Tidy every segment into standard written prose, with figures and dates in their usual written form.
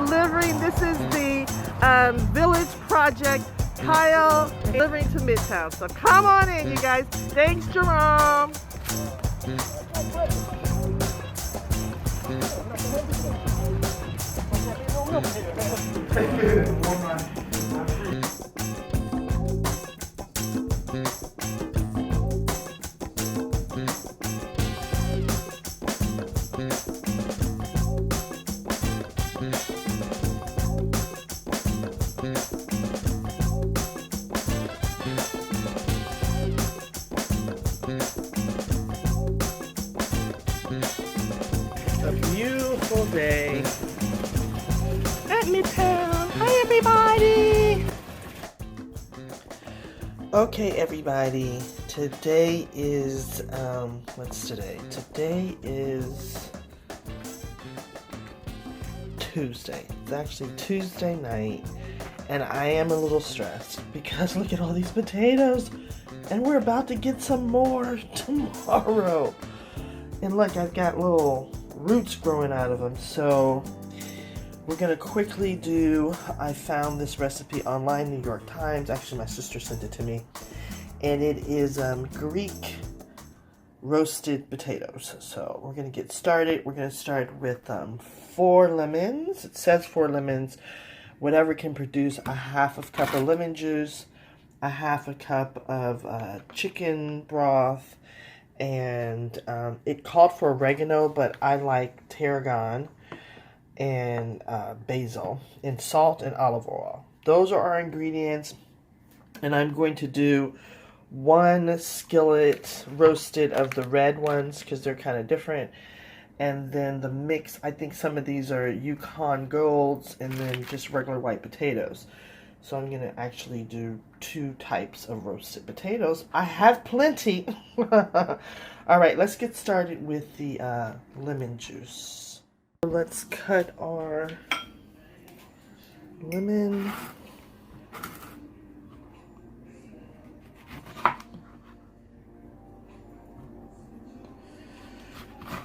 delivering. This is the Village Project tile delivering to Midtown. So come on in, you guys. Thanks, Jerome. A beautiful day at Midtown. Hi, everybody. Okay, everybody. Today is what's today? Today is Tuesday. It's actually Tuesday night, and I am a little stressed because look at all these potatoes, and we're about to get some more tomorrow. And look, I've got little roots growing out of them, so we're gonna quickly do, I found this recipe online, New York Times, actually my sister sent it to me, and it is Greek roasted potatoes. So we're gonna get started. We're gonna start with 4 lemons. It says 4 lemons. Whatever can produce a half a cup of lemon juice, a half a cup of chicken broth, and it called for oregano, but I like tarragon and basil, and salt and olive oil. Those are our ingredients, and I'm going to do 1 skillet roasted of the red ones because they're kind of different, and then the mix, I think some of these are Yukon Golds and then just regular white potatoes. So I'm going to actually do 2 types of roasted potatoes. I have plenty. All right, let's get started with the lemon juice. Let's cut our lemon.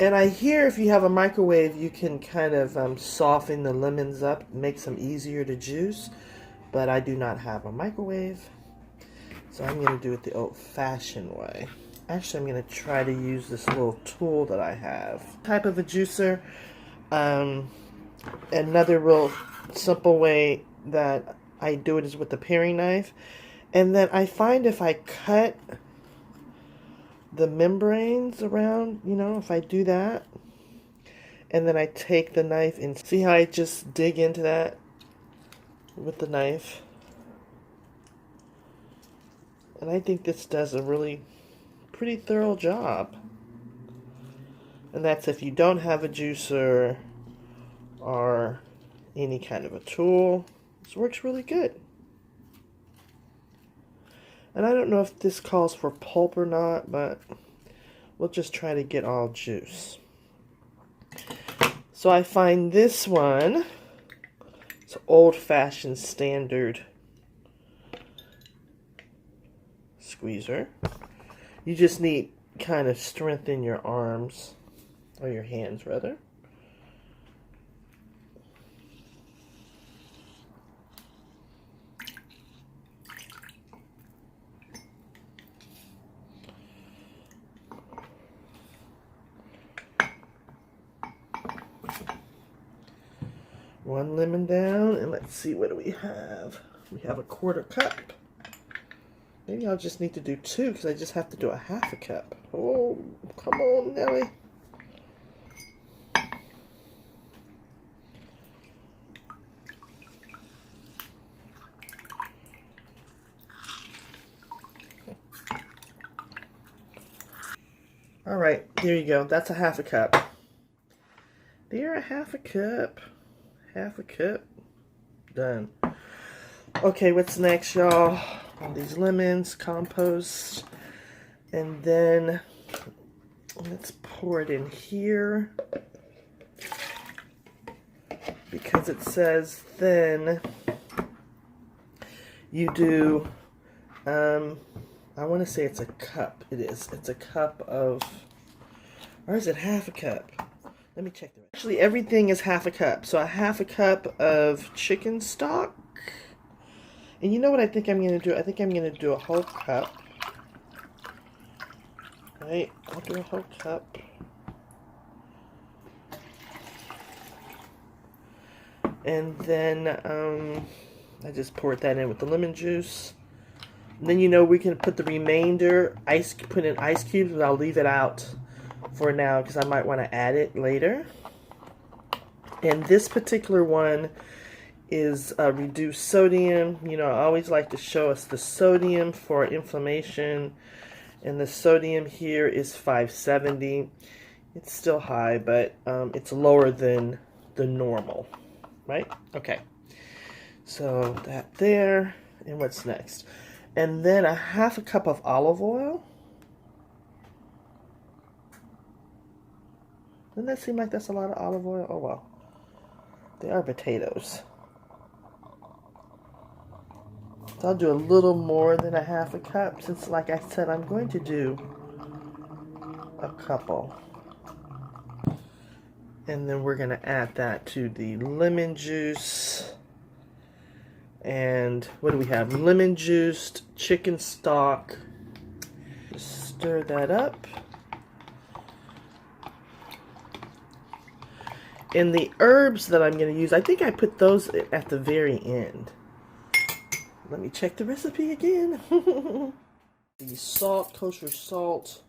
And I hear if you have a microwave, you can kind of soften the lemons up, makes them easier to juice. But I do not have a microwave, so I'm going to do it the old-fashioned way. Actually, I'm going to try to use this little tool that I have. Type of a juicer. Another real simple way that I do it is with the paring knife. And then I find if I cut the membranes around, you know, if I do that, and then I take the knife and see how I just dig into that with the knife. And I think this does a really pretty thorough job. And that's if you don't have a juicer or any kind of a tool. This works really good. And I don't know if this calls for pulp or not, but we'll just try to get all juice. So I find this one, it's old-fashioned standard squeezer. You just need kind of strength in your arms, or your hands rather. One lemon down, and let's see, what do we have? We have a 1/4 cup. Maybe I'll just need to do 2 because I just have to do a half a cup. Oh, come on, Nelly. All right, there you go. That's a half a cup. There, a half a cup. Half a cup. Done. Okay, what's next, y'all? All these lemons, compost, and then let's pour it in here because it says then you do I want to say it's a cup. It is. It's a cup of, or is it half a cup? Let me check the rest. Actually, everything is half a cup. So a half a cup of chicken stock. And you know what I think I'm going to do? I think I'm going to do a whole cup. Right? I'll do a whole cup. And then I just poured that in with the lemon juice. And then you know we can put the remainder, put in ice cubes, but I'll leave it out for now because I might want to add it later. And this particular one is reduced sodium. You know, I always like to show us the sodium for inflammation. And the sodium here is 570. It's still high, but it's lower than the normal, right? Okay. So that there. And what's next? And then a half a cup of olive oil. Doesn't that seem like that's a lot of olive oil? Oh, well. They are potatoes. So I'll do a little more than a half a cup since, like I said, I'm going to do a couple. And then we're going to add that to the lemon juice. And what do we have? Lemon juiced chicken stock. Just stir that up. And the herbs that I'm going to use, I think I put those at the very end. Let me check the recipe again. The salt, kosher salt,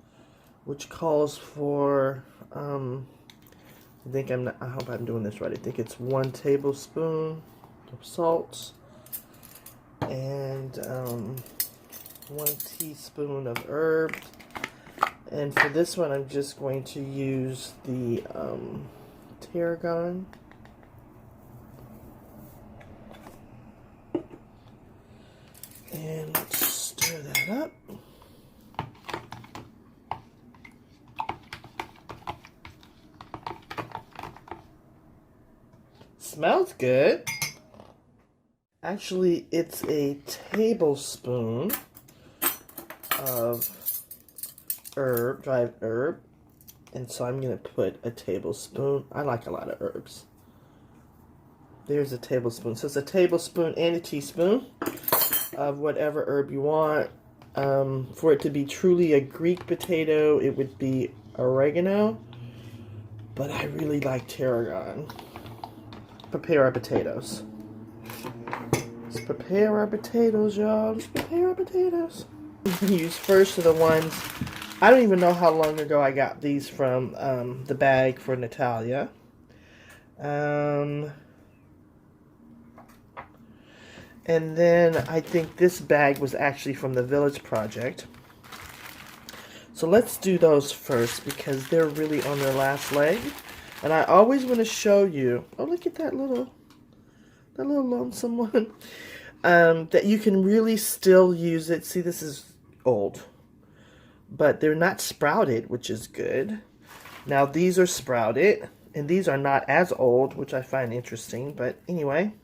which calls for, I hope I'm doing this right. I think it's 1 tablespoon of salt and 1 teaspoon of herbs. And for this one, I'm just going to use the tarragon. And let's stir that up. Smells good. Actually, it's a tablespoon of dried herb. And so I'm going to put a tablespoon. I like a lot of herbs. There's a tablespoon. So it's a tablespoon and a teaspoon of whatever herb you want. For it to be truly a Greek potato, it would be oregano. But I really like tarragon. Prepare our potatoes. Let's prepare our potatoes, y'all. Let's prepare our potatoes. Use first of the ones. I don't even know how long ago I got these from the bag for Natalia. And then I think this bag was actually from the Village Project. So let's do those first because they're really on their last leg. And I always want to show you, oh, look at that little lonesome one, that you can really still use it. See, this is old, but they're not sprouted, which is good. Now these are sprouted, and these are not as old, which I find interesting, but anyway.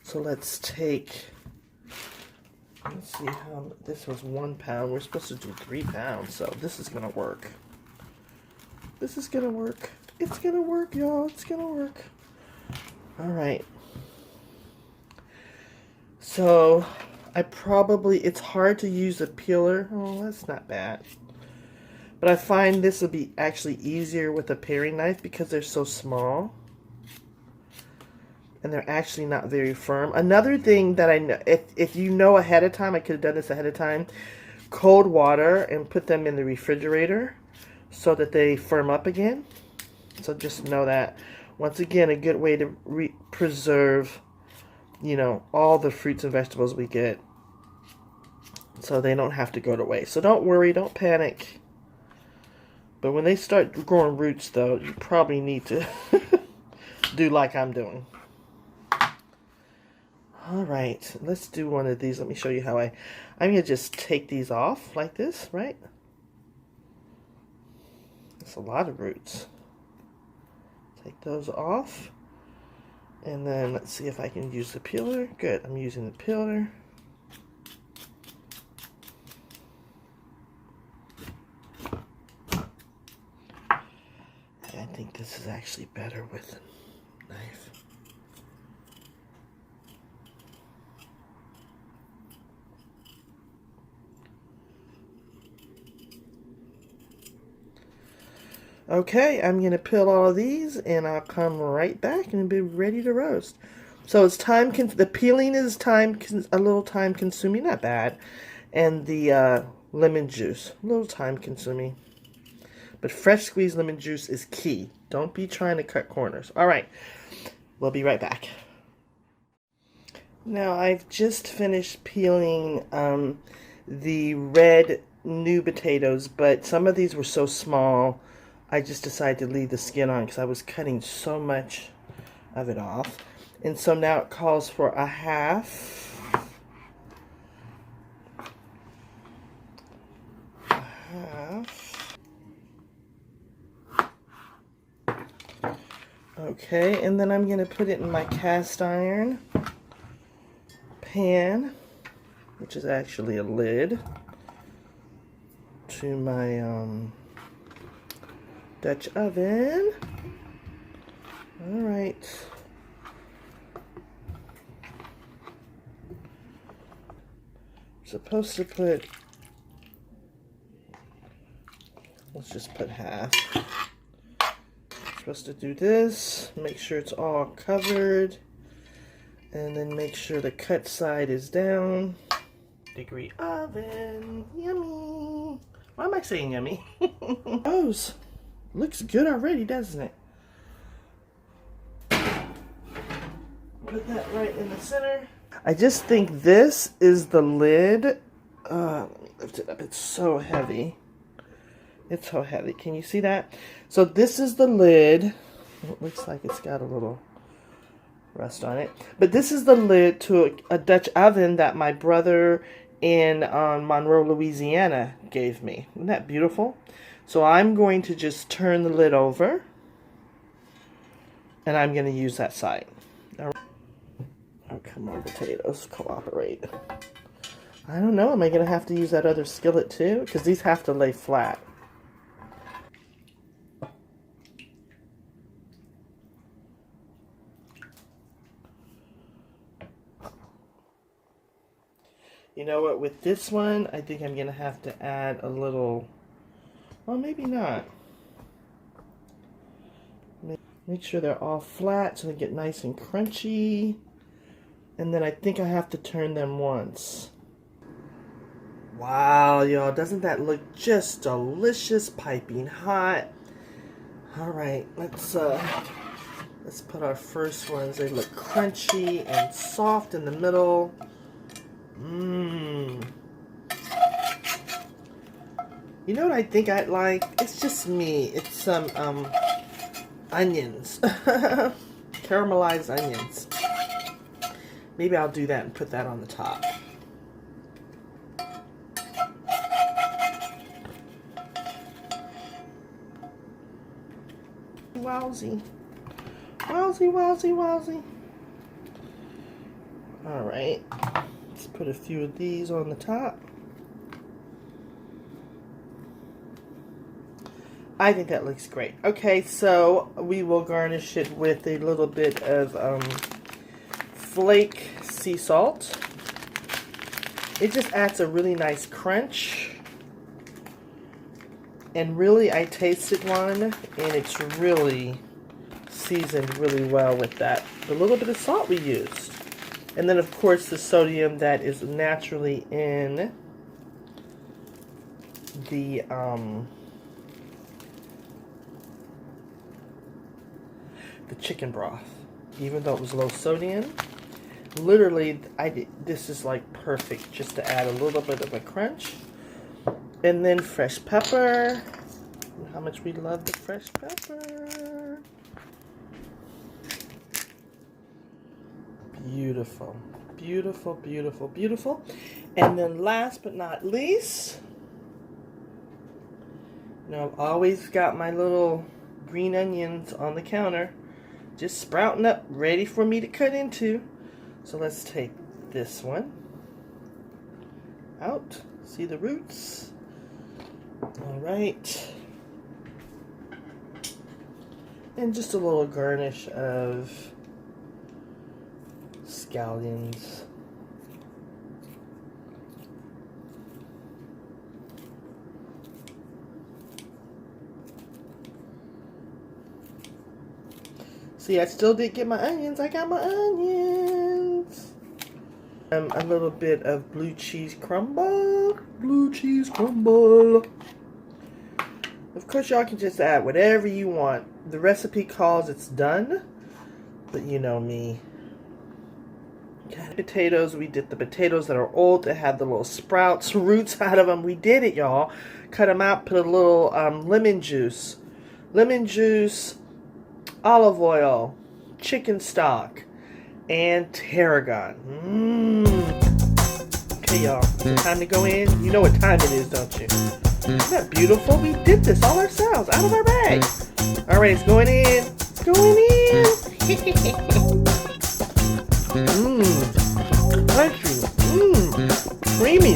So let's see how, this was 1 pound. We're supposed to do 3 pounds, so this is going to work. This is going to work. It's going to work, y'all. It's going to work. All right. So it's hard to use a peeler. Oh, that's not bad. But I find this will be actually easier with a paring knife because they're so small. And they're actually not very firm. Another thing that I know, if you know ahead of time, I could have done this ahead of time, cold water and put them in the refrigerator so that they firm up again. So just know that. Once again, a good way to preserve, you know, all the fruits and vegetables we get so they don't have to go to waste. So don't worry, don't panic. But when they start growing roots, though, you probably need to do like I'm doing. All right, let's do one of these. Let me show you how I'm going to just take these off like this, right? That's a lot of roots. Take those off. And then let's see if I can use the peeler. Good, I'm using the peeler. I think this is actually actually better with a knife. Okay, I'm going to peel all of these and I'll come right back and be ready to roast. So it's the peeling is a little time consuming, not bad. And the lemon juice, a little time consuming. But fresh squeezed lemon juice is key. Don't be trying to cut corners. All right, we'll be right back. Now I've just finished peeling the red new potatoes, but some of these were so small, I just decided to leave the skin on because I was cutting so much of it off. And so now it calls for a half. Okay, and then I'm going to put it in my cast iron pan, which is actually a lid, to my Dutch oven. All right. Supposed to put, let's just put half. Supposed to do this, make sure it's all covered, and then make sure the cut side is down. Degree oven, yummy. Why am I saying yummy? Oh, looks good already, doesn't it? Put that right in the center. I just think this is the lid. Let me lift it up. It's so heavy. It's so heavy. Can you see that? So this is the lid. It looks like it's got a little rust on it. But this is the lid to a Dutch oven that my brother in Monroe, Louisiana gave me. Isn't that beautiful? So I'm going to just turn the lid over. And I'm going to use that side. All right. Oh, come on, potatoes. Cooperate. I don't know. Am I going to have to use that other skillet too? Because these have to lay flat. You know what, with this one, I think I'm going to have to add a little, well, maybe not. Make sure they're all flat so they get nice and crunchy. And then I think I have to turn them once. Wow, y'all, doesn't that look just delicious, piping hot? All right, let's put our first ones. They look crunchy and soft in the middle. Mmm. You know what I think I'd like? It's just me. It's some onions. Caramelized onions. Maybe I'll do that and put that on the top. Wowzy. Wowzy, wowzy, wowzy. Alright. Let's put a few of these on the top. I think that looks great. Okay, so we will garnish it with a little bit of flake sea salt. It just adds a really nice crunch. And really, I tasted one, and it's really seasoned really well with that. The little bit of salt we used. And then, of course, the sodium that is naturally in the chicken broth. Even though it was low sodium, literally, this is like perfect just to add a little bit of a crunch. And then fresh pepper. How much we love the fresh pepper. Beautiful. Beautiful, beautiful, beautiful. And then last but not least, I've always got my little green onions on the counter, just sprouting up, ready for me to cut into. So let's take this one out. See the roots? All right. And just a little garnish of scallions. See, I still did get my onions. I got my onions. A little bit of blue cheese crumble. Blue cheese crumble. Of course, y'all can just add whatever you want. The recipe calls it's done, but you know me. Potatoes, we did the potatoes that are old that had the little sprouts, roots out of them. We did it, y'all. Cut them out, put a little lemon juice, olive oil, chicken stock, and tarragon. Okay, y'all, it's time to go in. You know what time it is, don't you? Isn't that beautiful? We did this all ourselves, out of our bag. All right, it's going in. It's going in. Crunchy. Creamy.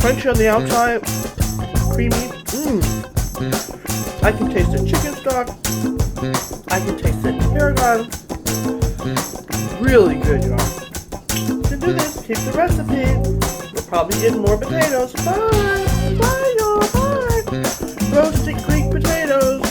Crunchy on the outside. Creamy. I can taste the chicken stock. I can taste the tarragon. Really good, y'all. To do this, keep the recipe. We're probably getting more potatoes. Bye. Bye, y'all. Bye. Roasted Greek potatoes.